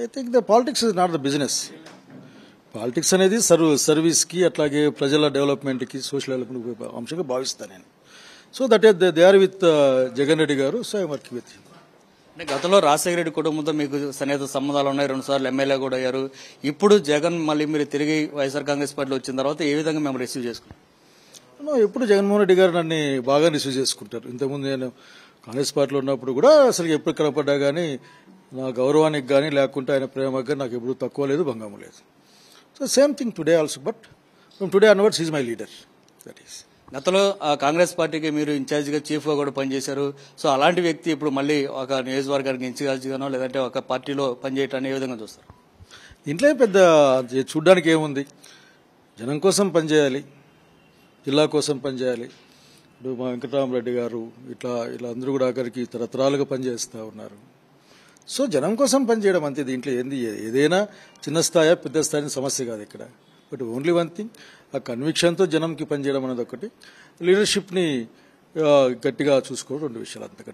I think the politics is not the business. Politics అనేది సర్వీస్కి అట్లాగే ప్రజల డెవలప్మెంట్కి సోషల్ డెవలప్మెంట్ అంశంగా భావిస్తాను నేను. So that is they are with Jagan Reddy గారు. So I work with him. అంటే గతంలో రాజశేఖర రెడ్డి కుటుంబంతో మీకు సన్నిహిత సంబంధాలు ఉన్నాయి, 2 సార్లు ఎమ్మెల్యే కూడా అయ్యారు. ఇప్పుడు జగన్ మళ్ళీ మీరు తిరిగి వైఎస్ఆర్ కాంగ్రెస్ పార్టీలో వచ్చిన తర్వాత ఏ విధంగా మేము రిసీవ్ చేసుకున్నాం? ఎప్పుడు జగన్మోహన్ రెడ్డి గారు నన్ను బాగా రిసీవ్ చేసుకుంటారు. ఇంతకుముందు నేను కాంగ్రెస్ పార్టీలో ఉన్నప్పుడు కూడా అసలు ఎప్పుడు కనపడ్డా కానీ నా గౌరవానికి కానీ లేకుంటే ఆయన ప్రేమకు కానీ నాకు ఎప్పుడు తక్కువ లేదు, భంగము లేదు. So same thing today also, but from today onwards is my leader. That is. గతంలో కాంగ్రెస్ పార్టీకి మీరు ఇన్ఛార్జిగా చీఫ్గా కూడా పనిచేశారు. సో అలాంటి వ్యక్తి ఇప్పుడు మళ్ళీ ఒక నియోజకవర్గానికి ఇన్ఛార్జిగానో లేదంటే ఒక పార్టీలో పనిచేయటాన్ని ఏ విధంగా చూస్తారు? ఇంట్లో పెద్ద చూడ్డానికి ఏముంది, జనం కోసం పనిచేయాలి, జిల్లా కోసం పనిచేయాలి. ఇప్పుడు మా వెంకటరామరెడ్డి గారు ఇట్లా అందరూ కూడా ఆఖరికి తరతరాలుగా పనిచేస్తూ ఉన్నారు. సో జనం కోసం పనిచేయడం అంతే. దీంట్లో ఏంది, ఏదైనా చిన్న స్థాయి పెద్ద స్థాయి సమస్య కాదు ఇక్కడ. బట్ ఓన్లీ వన్ థింగ్, ఆ కన్విక్షన్తో జనంకి పనిచేయడం అనేది ఒకటి, లీడర్షిప్ని గట్టిగా చూసుకోవడం 2 విషయాలు అంతకంటే.